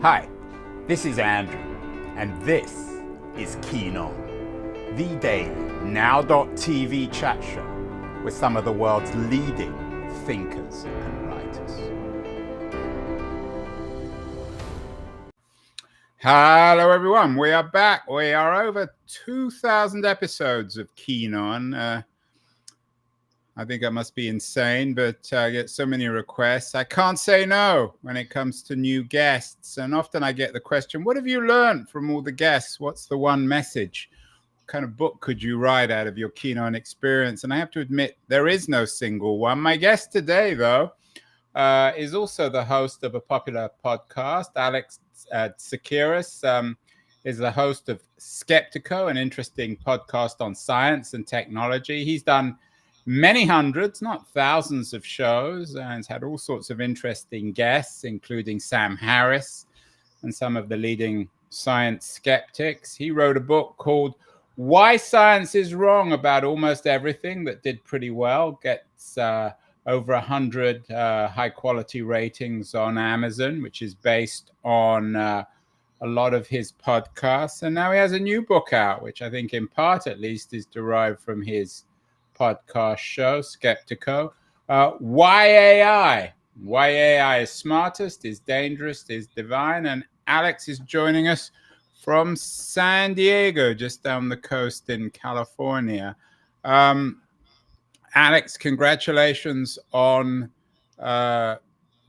Hi, this is Andrew, and this is Keen On, the daily now.tv chat show with some of the world's leading thinkers and writers. Hello everyone, we are back. We are over 2,000 episodes of Keen On. I think I must be insane, but I get so many requests. I can't say no when it comes to new guests. And often I get the question, what have you learned from all the guests? What's the one message? What kind of book could you write out of your Keen On experience? And I have to admit, there is no single one. My guest today, though, is also the host of a popular podcast. Alex Tsakiris is the host of Skeptico, an interesting podcast on science and technology. He's done many hundreds, not thousands of shows, and has had all sorts of interesting guests, including Sam Harris and some of the leading science skeptics. He wrote a book called Why Science is Wrong About Almost Everything that did pretty well, gets over 100 high-quality ratings on Amazon, which is based on a lot of his podcasts. And now he has a new book out, which I think in part at least is derived from his podcast show, Skeptico. Why AI? Why AI is smartest, is dangerous, is divine. And Alex is joining us from San Diego, just down the coast in California. Alex, congratulations on the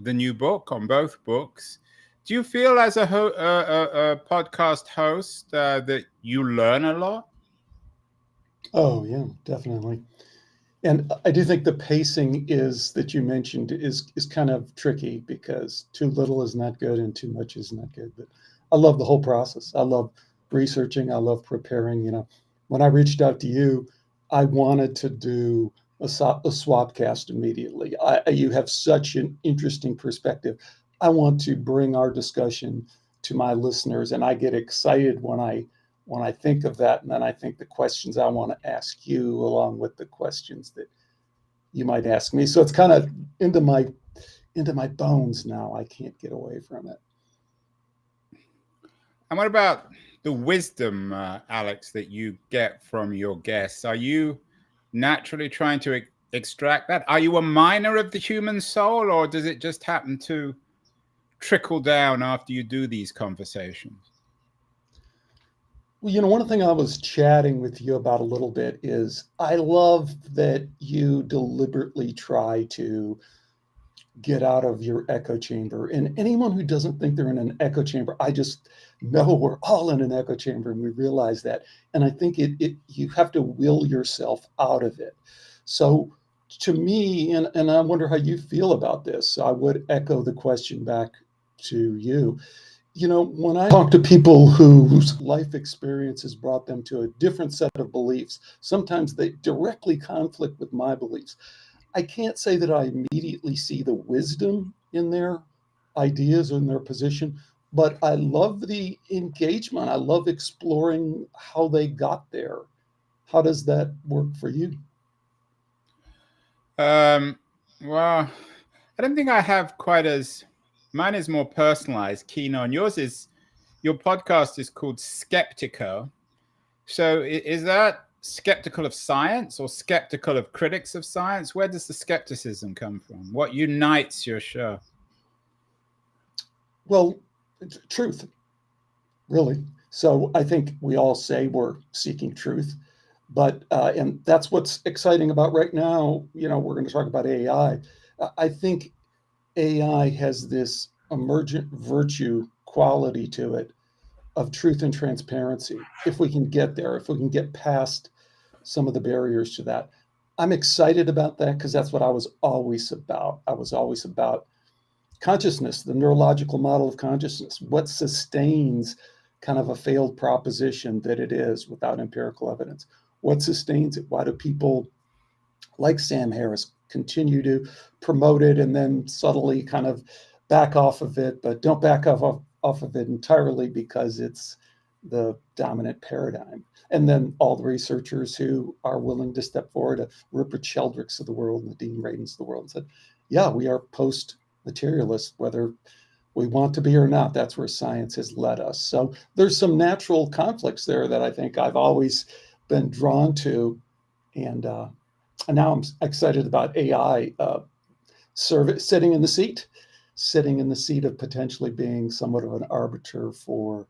new book, on both books. Do you feel as a podcast host that you learn a lot? Oh, yeah, definitely. And I do think the pacing is that you mentioned is kind of tricky because too little is not good and too much is not good. But I love the whole process. I love researching. I love preparing. When I reached out to you, I wanted to do a swapcast immediately. You have such an interesting perspective. I want to bring our discussion to my listeners, and I get excited when I think of that, and then I think the questions I want to ask you along with the questions that you might ask me. So it's kind of into my bones now. I can't get away from it. And what about the wisdom, Alex, that you get from your guests? Are you naturally trying to extract that? Are you a miner of the human soul, or does it just happen to trickle down after you do these conversations? Well, one thing I was chatting with you about a little bit is I love that you deliberately try to get out of your echo chamber. And anyone who doesn't think they're in an echo chamber, I just know we're all in an echo chamber and we realize that. And I think you have to will yourself out of it. So to me, and I wonder how you feel about this, I would echo the question back to you. When I talk to people whose life experience has brought them to a different set of beliefs, sometimes they directly conflict with my beliefs. I can't say that I immediately see the wisdom in their ideas or in their position, but I love the engagement. I love exploring how they got there. How does that work for you? Well, I don't think I have quite as, mine is more personalized. Keen On. Yours is, your podcast is called Skeptico. So is that skeptical of science or skeptical of critics of science? Where does the skepticism come from? What unites your show? Well, truth, really. So I think we all say we're seeking truth, but and that's what's exciting about right now. We're going to talk about AI. I think AI has this emergent virtue quality to it of truth and transparency. If we can get there, if we can get past some of the barriers to that, I'm excited about that because that's what I was always about. I was always about consciousness, the neurological model of consciousness, what sustains kind of a failed proposition that it is without empirical evidence. What sustains it? Why do people like Sam Harris continue to promote it and then subtly kind of back off of it, but don't back off of it entirely because it's the dominant paradigm? And then all the researchers who are willing to step forward, Rupert Sheldrake's of the world and the Dean Radins of the world, and said, yeah, we are post-materialists, whether we want to be or not. That's where science has led us. So there's some natural conflicts there that I think I've always been drawn to. And now I'm excited about AI sitting in the seat of potentially being somewhat of an arbiter for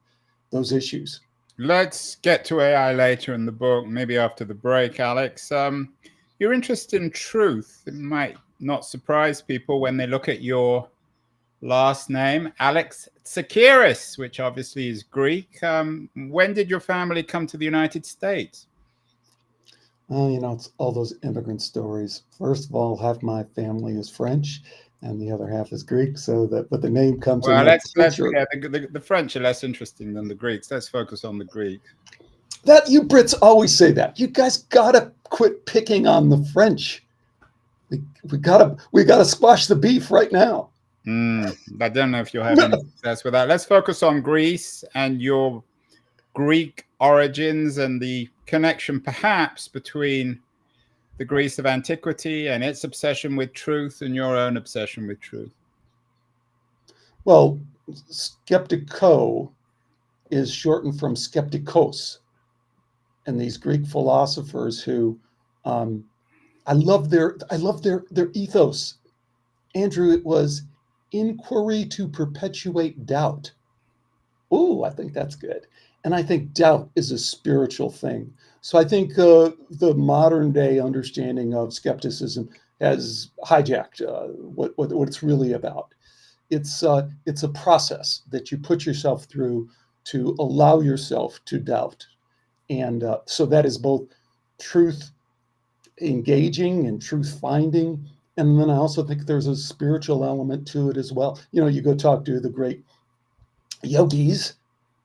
those issues. Let's get to AI later in the book, maybe after the break, Alex. Your interest in truth, it might not surprise people when they look at your last name, Alex Tsakiris, which obviously is Greek. When did your family come to the United States? Well, it's all those immigrant stories. First of all, half my family is French and the other half is Greek. But the name comes in. Well, let's the French are less interesting than the Greeks. Let's focus on the Greek. That you Brits always say that. You guys gotta quit picking on the French. We gotta squash the beef right now. I don't know if you'll have any success with that. Let's focus on Greece and your Greek origins and the connection perhaps between the Greece of antiquity and its obsession with truth and your own obsession with truth. Well, skeptiko is shortened from skeptikos. And these Greek philosophers who I love their ethos. Andrew, it was inquiry to perpetuate doubt. Ooh, I think that's good. And I think doubt is a spiritual thing. So I think the modern day understanding of skepticism has hijacked what it's really about. It's a process that you put yourself through to allow yourself to doubt. And so that is both truth engaging and truth finding. And then I also think there's a spiritual element to it as well. You go talk to the great yogis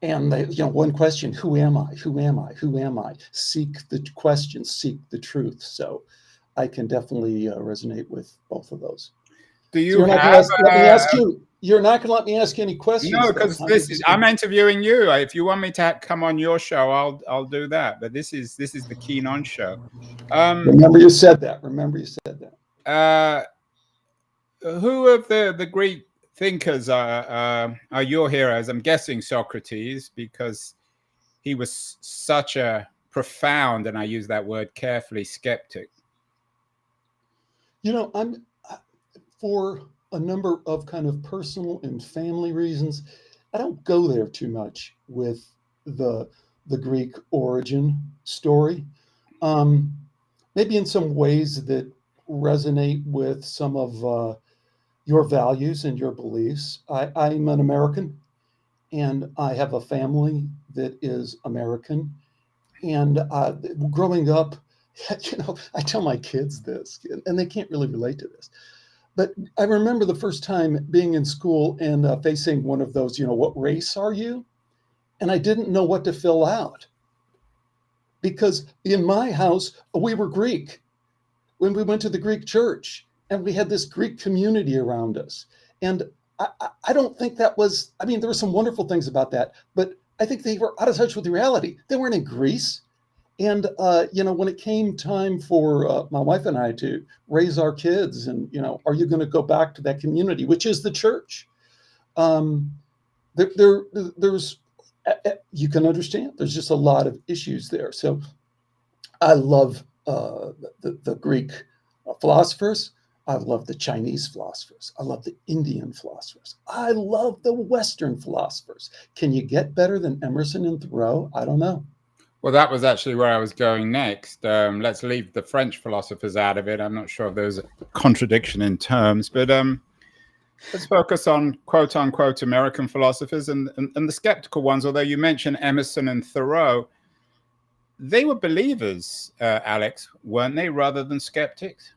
and they, one question, who am I? Who am I? Who am I? Seek the question, seek the truth. So I can definitely resonate with both of those. Do you so you're not have? Let me ask you. You're not going to let me ask any questions. No, because I'm interviewing you. If you want me to come on your show, I'll do that. But this is the Keen On show. Remember you said that. Who of the Greek thinkers are your heroes? I'm guessing Socrates, because he was such a profound, and I use that word carefully, skeptic. I'm for a number of kind of personal and family reasons, I don't go there too much with the Greek origin story. Maybe in some ways that resonate with some of your values and your beliefs. I'm an American, and I have a family that is American. And growing up, I tell my kids this, and they can't really relate to this. But I remember the first time being in school and facing one of those, what race are you? And I didn't know what to fill out. Because in my house, we were Greek. When we went to the Greek church, and we had this Greek community around us. And I don't think that was, there were some wonderful things about that, but I think they were out of touch with reality. They weren't in Greece. And, when it came time for my wife and I to raise our kids and, are you going to go back to that community, which is the church? There's, you can understand, there's just a lot of issues there. So I love the Greek philosophers. I love the Chinese philosophers. I love the Indian philosophers. I love the Western philosophers. Can you get better than Emerson and Thoreau? I don't know. Well, that was actually where I was going next. Let's leave the French philosophers out of it. I'm not sure if there's a contradiction in terms, but let's focus on quote unquote American philosophers and the skeptical ones. Although you mentioned Emerson and Thoreau, they were believers, Alex, weren't they, rather than skeptics?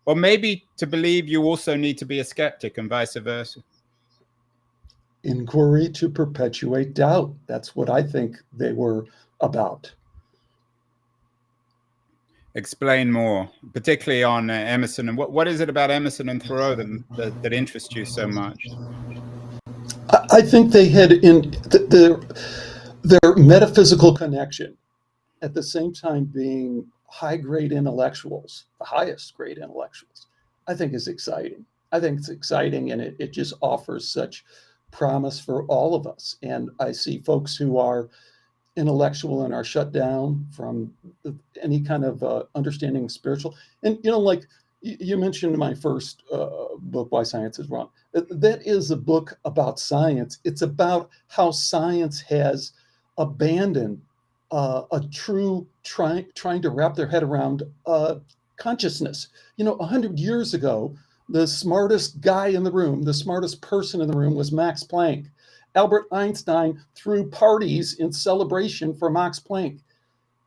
Or maybe to believe you also need to be a skeptic and vice versa. Inquiry to perpetuate doubt. That's what I think they were about. Explain more, particularly on Emerson. And what is it about Emerson and Thoreau that interests you so much? I think they had in their metaphysical connection, at the same time being high-grade intellectuals, the highest grade intellectuals, I think is exciting. I think it's exciting, and it just offers such promise for all of us. And I see folks who are intellectual and are shut down from any kind of understanding of spiritual. And, like you mentioned my first book, Why Science is Wrong. That is a book about science. It's about how science has abandoned a true trying to wrap their head around consciousness. 100 years ago, the smartest guy in the room, the smartest person in the room was Max Planck. Albert Einstein threw parties in celebration for Max Planck.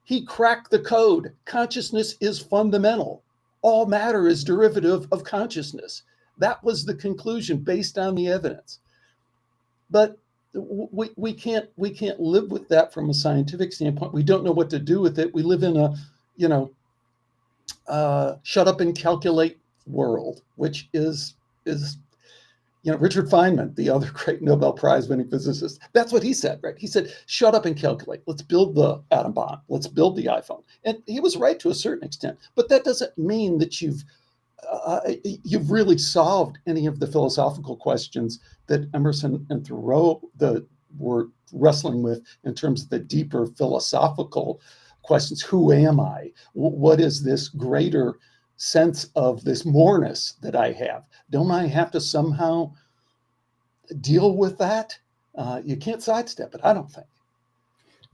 He cracked the code. Consciousness is fundamental. All matter is derivative of consciousness. That was the conclusion based on the evidence. But we can't live with that from a scientific standpoint. We don't know what to do with it. We live in a shut up and calculate world, which is Richard Feynman, the other great Nobel Prize winning physicist, that's what he said, right? He said, shut up and calculate. Let's build the atom bomb. Let's build the iPhone. And he was right to a certain extent, but that doesn't mean that you've really solved any of the philosophical questions that Emerson and Thoreau were wrestling with in terms of the deeper philosophical questions. Who am I? What is this greater sense of this moreness that I have? Don't I have to somehow deal with that? You can't sidestep it, I don't think.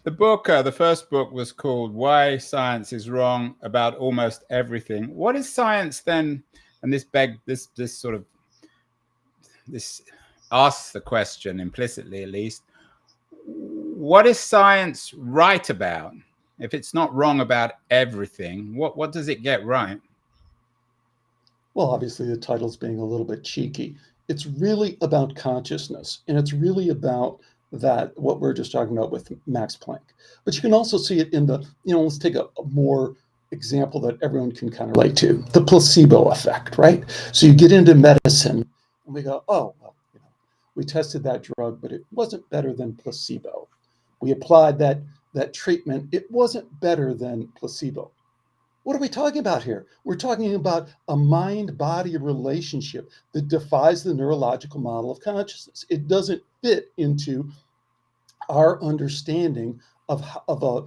The book, the first book, was called Why Science is Wrong About Almost Everything. What is science then? And this asks the question implicitly, at least. What is science right about? If it's not wrong about everything, what does it get right? Well, obviously the title's being a little bit cheeky. It's really about consciousness, and it's really about that, what we're just talking about with Max Planck. But you can also see it in the, let's take a more example that everyone can kind of relate to, the placebo effect, right? So you get into medicine and we go, oh, well, we tested that drug, but it wasn't better than placebo. We applied that treatment, it wasn't better than placebo. What are we talking about here? We're talking about a mind-body relationship that defies the neurological model of consciousness. It doesn't fit into our understanding of a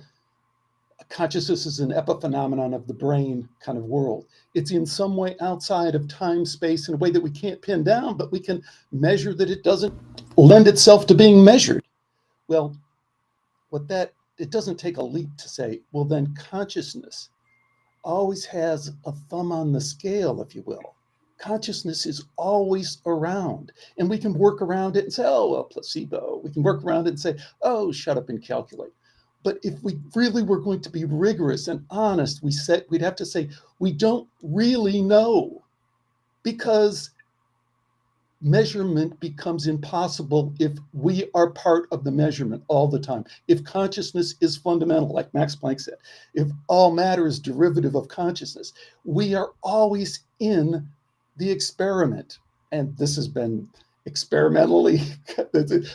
consciousness as an epiphenomenon of the brain kind of world. It's in some way outside of time, space, in a way that we can't pin down, but we can measure that it doesn't lend itself to being measured. Well, it doesn't take a leap to say, well, then consciousness always has a thumb on the scale, if you will. Consciousness is always around, and we can work around it and say, oh, well, placebo. We can work around it and say, oh, shut up and calculate. But if we really were going to be rigorous and honest, we'd have to say, we don't really know, because measurement becomes impossible if we are part of the measurement all the time. If consciousness is fundamental, like Max Planck said, if all matter is derivative of consciousness, we are always in the experiment. And this has been experimentally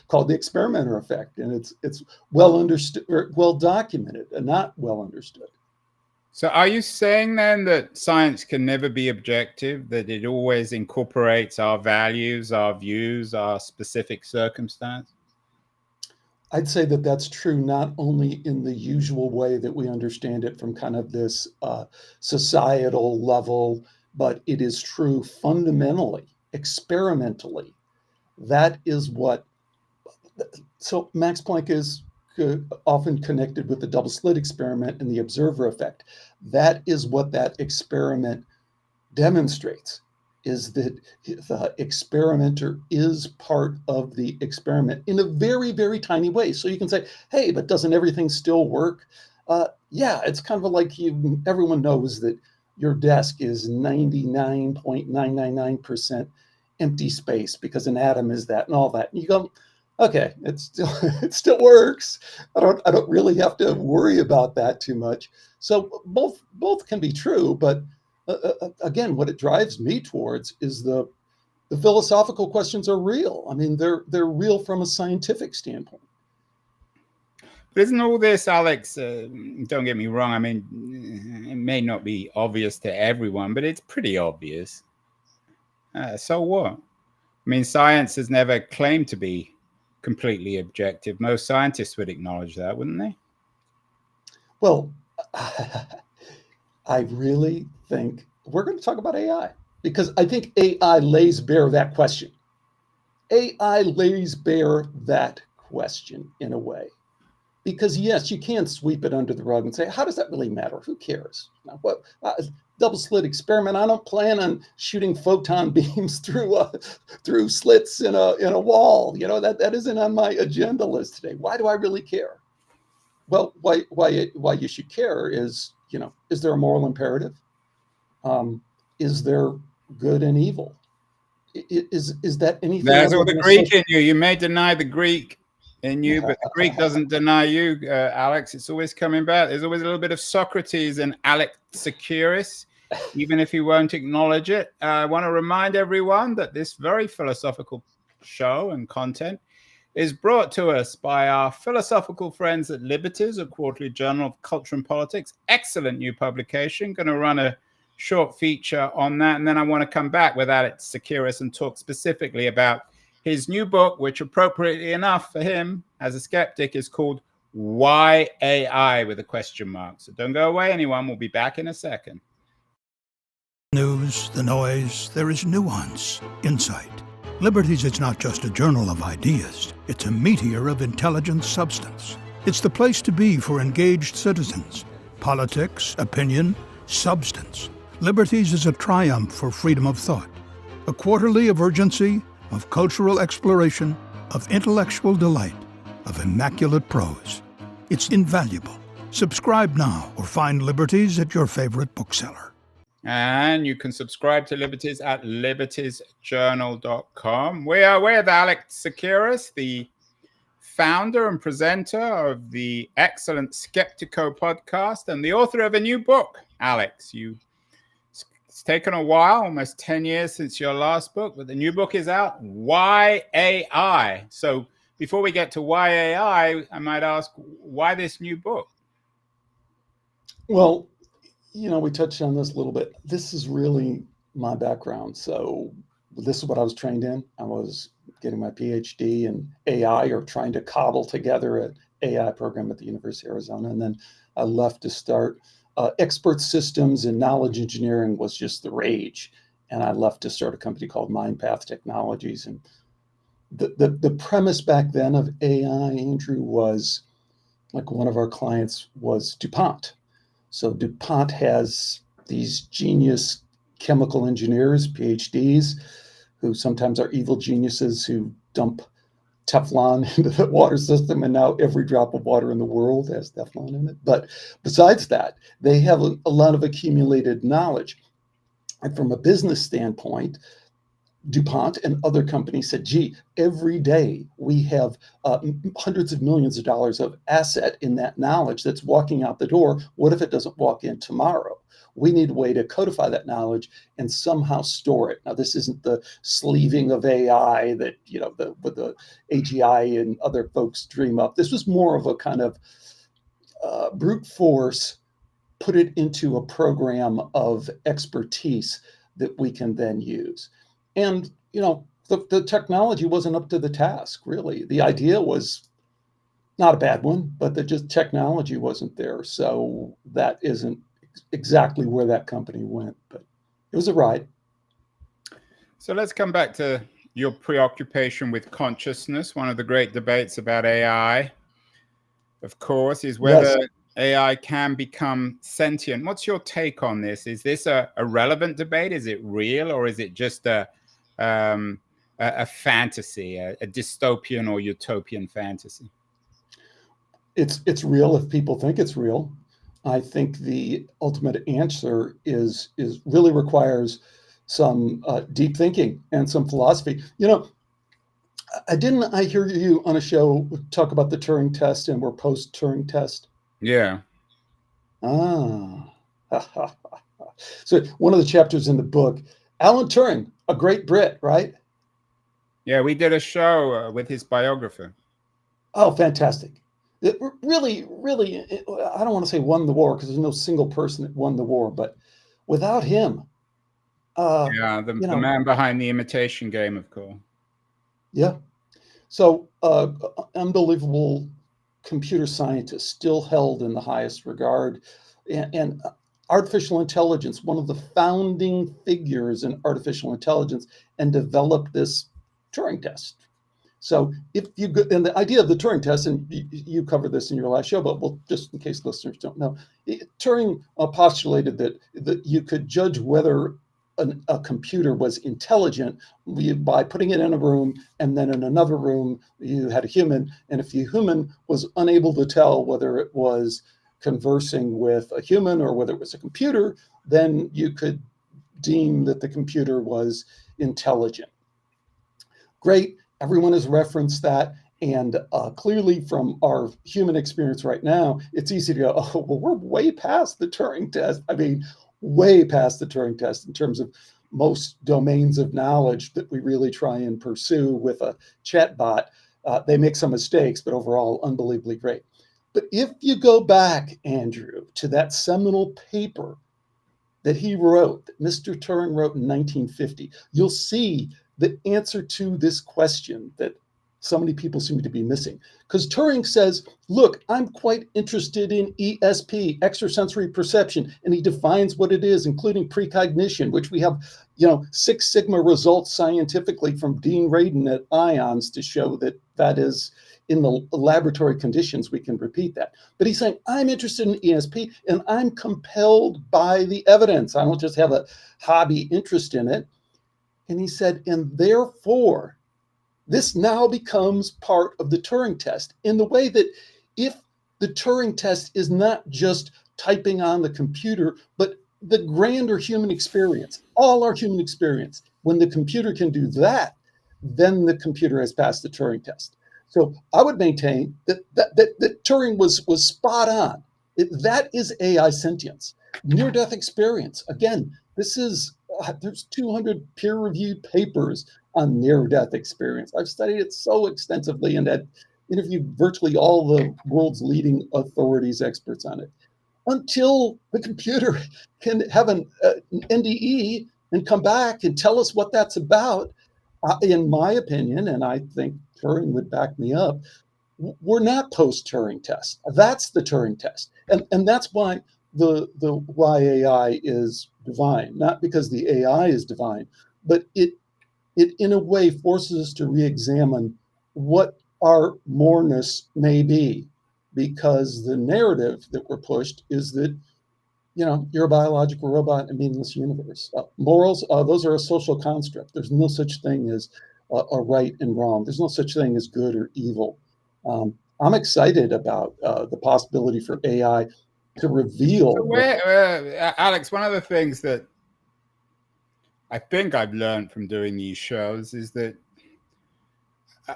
called the experimenter effect. And it's well understood, well documented, and not well understood. So are you saying then that science can never be objective, that it always incorporates our values, our views, our specific circumstance? I'd say that that's true not only in the usual way that we understand it from kind of this societal level, but it is true fundamentally, experimentally. That is what, so Max Planck is often connected with the double slit experiment and the observer effect. That is what that experiment demonstrates, is that the experimenter is part of the experiment in a very, very tiny way. So you can say, hey, but doesn't everything still work? Yeah, it's kind of like everyone knows that your desk is 99.999% empty space because an atom is that and all that. And you go, okay, it still works. I don't really have to worry about that too much. So both can be true, but again, what it drives me towards is the philosophical questions are real. I mean, they're real from a scientific standpoint. But isn't all this, Alex, don't get me wrong, I mean, it may not be obvious to everyone, but it's pretty obvious. So what? I mean, science has never claimed to be completely objective. Most scientists would acknowledge that, wouldn't they? Well, I really think we're going to talk about AI because I think AI lays bare that question. AI lays bare that question in a way. Because yes, you can sweep it under the rug and say, how does that really matter? Who cares? Now, what double slit experiment? I don't plan on shooting photon beams through slits in a wall. You know, that isn't on my agenda list today. Why do I really care? Well, why you should care is, you know, is there a moral imperative? Is there good and evil? Is that anything? There's all the Greek in you. You may deny the Greek in you, but the Greek doesn't deny you, Alex. It's always coming back. There's always a little bit of Socrates in Alex Tsakiris, even if he won't acknowledge it. I want to remind everyone that this very philosophical show and content is brought to us by our philosophical friends at Liberties, a quarterly journal of culture and politics. Excellent new publication. Going to run a short feature on that, and then I want to come back with Alex Tsakiris and talk specifically about his new book, which appropriately enough for him as a skeptic is called Why AI with a question mark. So don't go away, anyone. We'll be back in a second. News, the noise, there is nuance, insight. Liberties is not just a journal of ideas. It's a meteor of intelligent substance. It's the place to be for engaged citizens. Politics, opinion, substance. Liberties is a triumph for freedom of thought. A quarterly of urgency, of cultural exploration, of intellectual delight, of immaculate prose. It's invaluable. Subscribe now or find Liberties at your favorite bookseller. And you can subscribe to Liberties at libertiesjournal.com. We are with Alex Tsakiris, the founder and presenter of the excellent Skeptico podcast and the author of a new book. Alex, it's taken a while, almost 10 years since your last book, but the new book is out, Why AI? So before we get to Why AI, I might ask, why this new book? Well, you know, we touched on this a little bit. This is really my background. So this is what I was trained in. I was getting my PhD in AI, or trying to cobble together an AI program at the University of Arizona. And then I left to start expert systems, and knowledge engineering was just the rage. And I left to start a company called MindPath Technologies. And the premise back then of AI, Andrew, was like one of our clients was DuPont. So DuPont has these genius chemical engineers, PhDs, who sometimes are evil geniuses who dump Teflon into the water system, and now every drop of water in the world has Teflon in it. But besides that, they have a lot of accumulated knowledge. And from a business standpoint, DuPont and other companies said, gee, every day we have hundreds of millions of dollars of asset in that knowledge that's walking out the door. What if it doesn't walk in tomorrow? We need a way to codify that knowledge and somehow store it. Now, this isn't the sleeving of AI that, you know, with the AGI and other folks dream up. This was more of a kind of brute force, put it into a program of expertise that we can then use. And, you know, the technology wasn't up to the task, really. The idea was not a bad one, but the just technology wasn't there. So that isn't exactly where that company went, but it was a ride. So let's come back to your preoccupation with consciousness. One of the great debates about AI, of course, is whether AI can become sentient. What's your take on this? Is this a relevant debate? Is it real, or is it just a fantasy, a dystopian or utopian fantasy? It's real if people think it's real. I think the ultimate answer is really requires some deep thinking and some philosophy. You know, I hear you on a show talk about the Turing test, and we're post Turing test? Yeah. Ah. So one of the chapters in the book, Alan Turing, a great Brit, right? Yeah, we did a show with his biographer. Oh, fantastic. It really, I don't want to say won the war, because there's no single person that won the war, but without him. The man behind The Imitation Game, of course. Yeah. So unbelievable computer scientists still held in the highest regard. And artificial intelligence, one of the founding figures in artificial intelligence, and developed this Turing test. So if you go, and the idea of the Turing test, and you covered this in your last show, but well, just in case listeners don't know, Turing postulated that you could judge whether a computer was intelligent by putting it in a room, and then in another room you had a human, and if the human was unable to tell whether it was conversing with a human or whether it was a computer, then you could deem that the computer was intelligent. Great. Everyone has referenced that. And clearly from our human experience right now, it's easy to go, oh, well, we're way past the Turing test. I mean, way past the Turing test in terms of most domains of knowledge that we really try and pursue with a chatbot. They make some mistakes, but overall, unbelievably great. But if you go back, Andrew, to that seminal paper that he wrote, that Mr. Turing wrote in 1950, you'll see the answer to this question that so many people seem to be missing. Because Turing says, look, I'm quite interested in ESP, extrasensory perception, and he defines what it is, including precognition, which we have, 6 Sigma results scientifically from Dean Radin at IONS to show that that is in the laboratory conditions, we can repeat that. But he's saying, I'm interested in ESP and I'm compelled by the evidence. I don't just have a hobby interest in it. And he said, and therefore, this now becomes part of the Turing test in the way that if the Turing test is not just typing on the computer, but the grander human experience, all our human experience, when the computer can do that, then the computer has passed the Turing test. So I would maintain that Turing was spot on. That is AI sentience. Near-death experience. Again, there's 200 peer-reviewed papers on near-death experience. I've studied it so extensively and had interviewed virtually all the world's leading authorities, experts on it. Until the computer can have an NDE and come back and tell us what that's about, in my opinion, and I think Turing would back me up, we're not post-Turing test. That's the Turing test. And that's why why AI is divine, not because the AI is divine, but it in a way forces us to re-examine what our moreness may be, because the narrative that we're pushed is that, you're a biological robot in a meaningless universe. Morals, those are a social construct. There's no such thing as a right and wrong. There's no such thing as good or evil. I'm excited about the possibility for AI to reveal. So Alex, one of the things that I think I've learned from doing these shows is that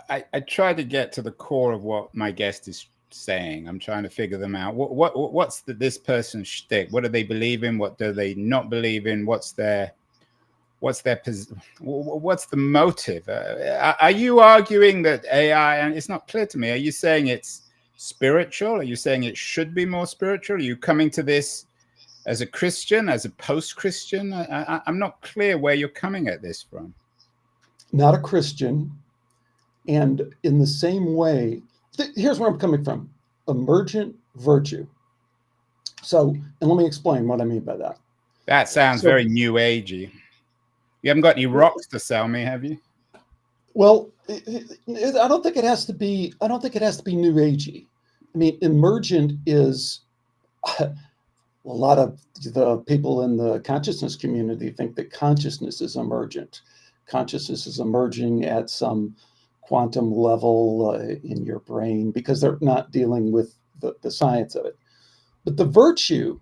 I try to get to the core of what my guest is saying. I'm trying to figure them out. What's this person's shtick? What do they believe in? What do they not believe in? What's the motive? Are you arguing that AI, and it's not clear to me, are you saying it's spiritual? Are you saying it should be more spiritual? Are you coming to this as a Christian, as a post-Christian? I'm not clear where you're coming at this from. Not a Christian. And in the same way, here's where I'm coming from. Emergent virtue. So, and let me explain what I mean by that. That sounds very new agey. You haven't got any rocks to sell me, have you? Well, I don't think it has to be. I don't think it has to be new agey. I mean, emergent is a lot of the people in the consciousness community think that consciousness is emergent. Consciousness is emerging at some quantum level in your brain because they're not dealing with the science of it. But the virtue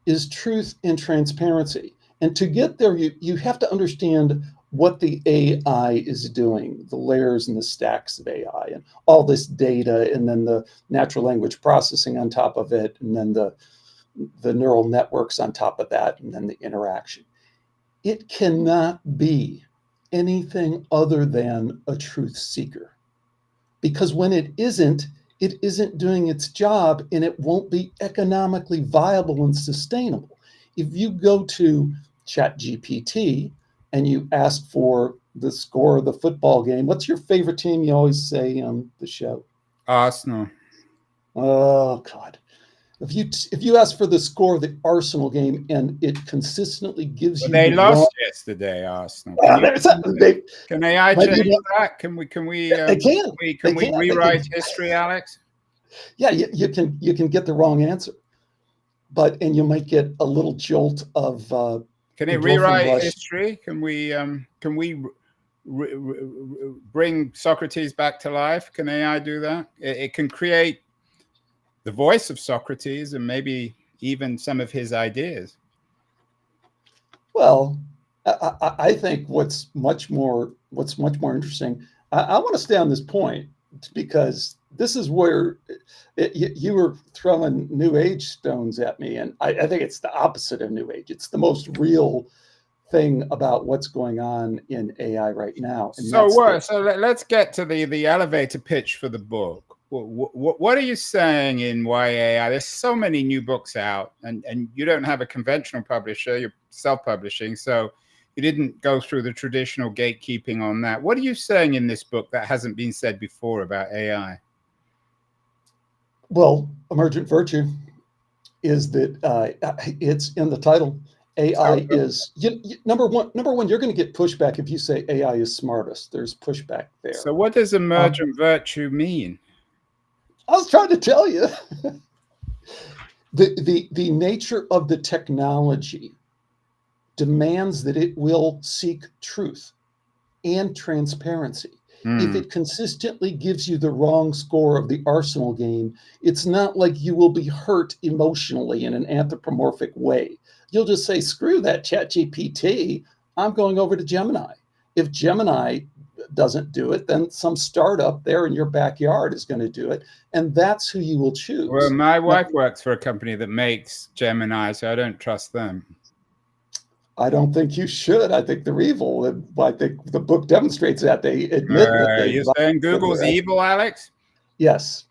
is truth and transparency. And to get there, you have to understand what the AI is doing, the layers and the stacks of AI and all this data, and then the natural language processing on top of it, and then the neural networks on top of that, and then the interaction. It cannot be anything other than a truth seeker. Because when it isn't doing its job, and it won't be economically viable and sustainable. If you go to ChatGPT and you ask for the score of the football game. What's your favorite team? You always say on the show. Arsenal. Oh God. If you ask for the score of the Arsenal game and it consistently gives Well, you they the lost wrong, yesterday, Arsenal. Can AI might be change wrong. that? Can They can. They we can. rewrite history, Alex? Yeah, you can get the wrong answer, and you might get a little jolt of Can it endorphin rewrite rush. history? Can we bring Socrates back to life? Can AI do that? It can create the voice of Socrates and maybe even some of his ideas. Well, I think what's much more interesting. I want to stay on this point because this is where you were throwing New Age stones at me, and I think it's the opposite of New Age. It's the most real thing about what's going on in AI right now. And so let's get to the elevator pitch for the book. What are you saying in why AI? There's so many new books out, and you don't have a conventional publisher. You're self-publishing, so you didn't go through the traditional gatekeeping on that. What are you saying in this book that hasn't been said before about AI? Well, emergent virtue is that it's in the title. AI is number one. You're going to get pushback if you say AI is smartest. There's pushback there. So what does emergent virtue mean? I was trying to tell you. The nature of the technology demands that it will seek truth and transparency. If it consistently gives you the wrong score of the Arsenal game, it's not like you will be hurt emotionally in an anthropomorphic way. You'll just say, screw that ChatGPT, I'm going over to Gemini. If Gemini doesn't do it, then some startup there in your backyard is going to do it. And that's who you will choose. Well, my wife works for a company that makes Gemini, so I don't trust them. I don't think you should. I think they're evil. I think the book demonstrates that. They admit that they... You're saying Google's evil, Alex? Yes.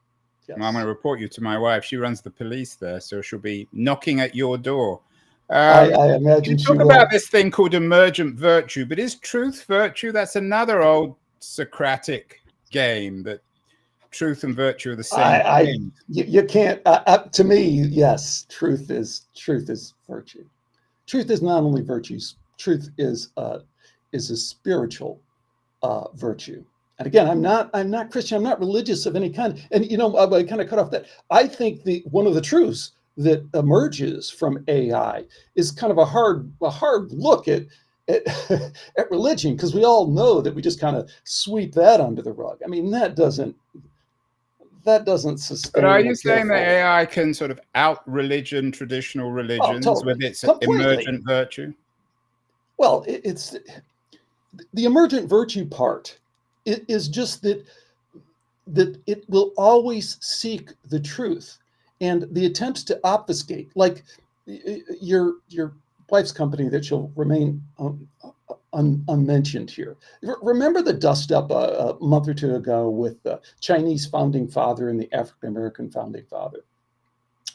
Well, I'm going to report you to my wife. She runs the police there, so she'll be knocking at your door. I imagine you talk about this thing called emergent virtue, but is truth virtue? That's another old Socratic game, that truth and virtue are the same thing. You can't. To me, yes, truth is virtue. Truth is not only virtues. Truth is a spiritual virtue. And again, I'm not Christian. I'm not religious of any kind. And I kind of cut off that. I think one of the truths that emerges from AI is kind of a hard look at religion, because we all know that we just kind of sweep that under the rug. I mean, that doesn't sustain. But are you saying that AI can sort of out religion, traditional religions, totally. with its Completely. emergent virtue? Well, it's the emergent virtue part. It is just that it will always seek the truth. And the attempts to obfuscate, like your wife's company that shall remain unmentioned here. Remember the dust up a month or two ago with the Chinese founding father and the African American founding father?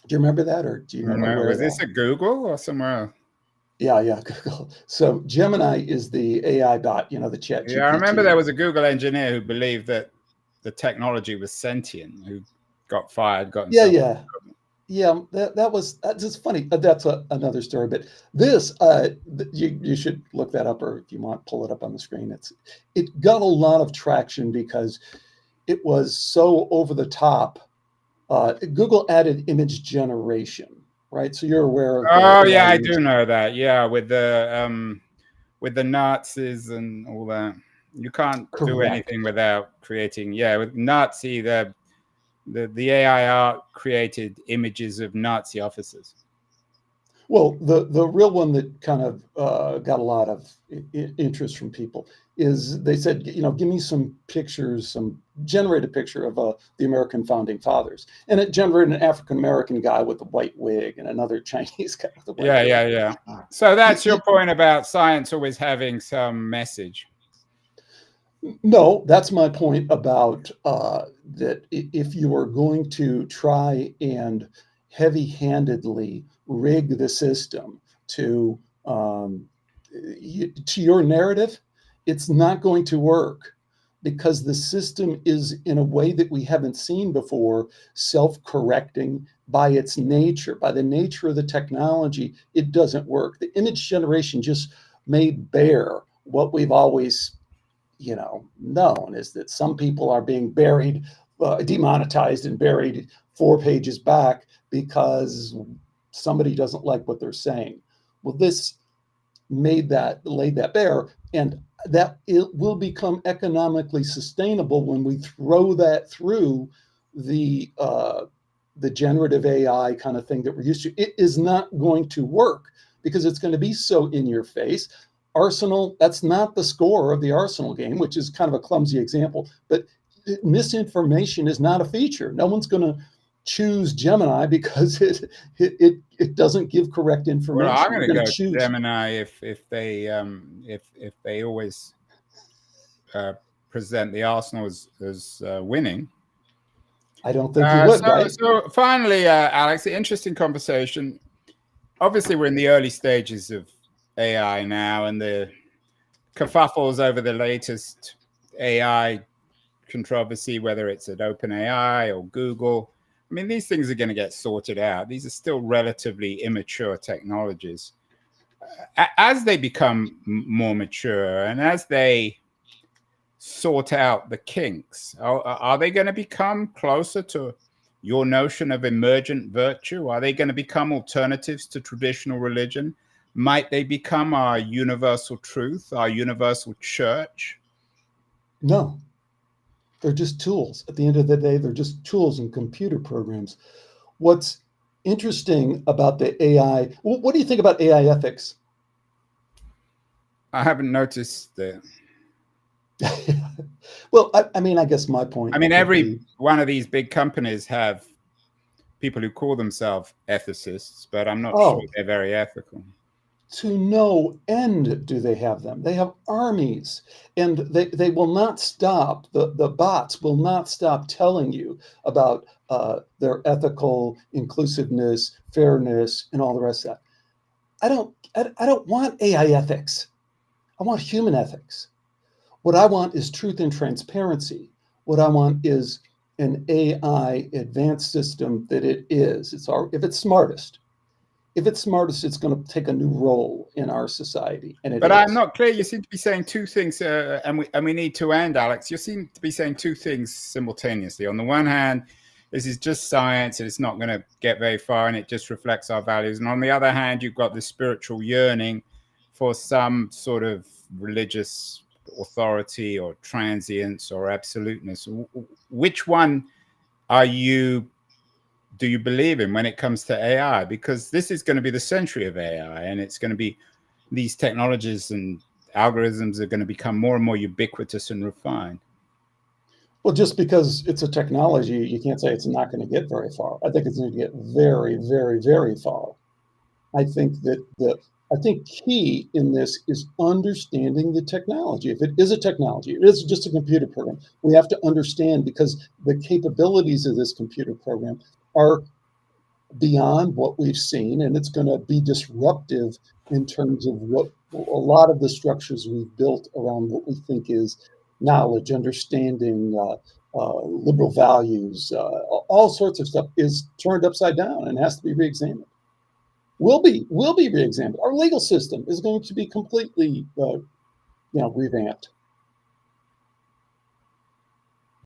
Do you remember that, or do you remember? Was this at Google or somewhere else? Yeah, Google. So Gemini is the AI bot, the ChatGPT. Yeah, I remember there was a Google engineer who believed that the technology was sentient, who got fired, that's just funny. That's another story. But this, you should look that up, or if you want, pull it up on the screen. It got a lot of traction because it was so over the top. Google added image generation, right? So you're aware of. I do know that. Yeah, with the Nazis and all that, you can't do anything without creating. Yeah, with Nazi the AI art created images of Nazi officers. Well, the real one that kind of got a lot of interest from people is they said, give me some pictures, generate a picture of the American founding fathers. And it generated an African American guy with a white wig and another Chinese guy with a white wig. Yeah. So that's your point about science always having some message. No, that's my point about that if you are going to try and heavy-handedly rig the system to your narrative, it's not going to work because the system is, in a way that we haven't seen before, self-correcting by its nature, by the nature of the technology. It doesn't work. The image generation just made bare what we've always, known, is that some people are being buried, demonetized and buried 4 pages back because somebody doesn't like what they're saying. Well, this laid that bare, and that it will become economically sustainable when we throw that through the generative AI kind of thing that we're used to. It is not going to work because it's going to be so in your face. Arsenal, that's not the score of the Arsenal game, which is kind of a clumsy example, but misinformation is not a feature. No one's going to choose Gemini because it doesn't give correct information. Well, I'm going to go to Gemini if they always present the Arsenal as winning. I don't think you would, right? So finally, Alex, an interesting conversation. Obviously, we're in the early stages of AI now, and the kerfuffles over the latest AI controversy, whether it's at OpenAI or Google. I mean, these things are going to get sorted out. These are still relatively immature technologies. As they become more mature and as they sort out the kinks, are they going to become closer to your notion of emergent virtue? Are they going to become alternatives to traditional religion? Might they become our universal truth, our universal church? No. They're just tools. At the end of the day, they're just tools and computer programs. What's interesting about the AI, what do you think about AI ethics? I haven't noticed that. Well, I mean, I guess my point. I mean, every one of these big companies have people who call themselves ethicists, but I'm not sure they're very ethical. To no end do they have them. They have armies, and they will not stop. The bots will not stop telling you about their ethical inclusiveness, fairness, and all the rest of that. I don't want AI ethics. I want human ethics. What I want is truth and transparency. What I want is an AI advanced system that it is. If it's smartest. If it's smartest, it's going to take a new role in our society. But I'm not clear. You seem to be saying two things, and we need to end, Alex. You seem to be saying two things simultaneously. On the one hand, this is just science, and it's not going to get very far, and it just reflects our values. And on the other hand, you've got this spiritual yearning for some sort of religious authority or transience or absoluteness. Which one do you believe in when it comes to AI? Because this is going to be the century of AI, and it's going to be, these technologies and algorithms are going to become more and more ubiquitous and refined. Well, just because it's a technology, you can't say it's not going to get very far. I think it's going to get very, very, very far. I think key in this is understanding the technology. If it is a technology, it is just a computer program. We have to understand, because the capabilities of this computer program are beyond what we've seen, and it's going to be disruptive in terms of what a lot of the structures we've built around what we think is knowledge, understanding, liberal values, all sorts of stuff is turned upside down and has to be reexamined. Will be reexamined. Our legal system is going to be completely, revamped.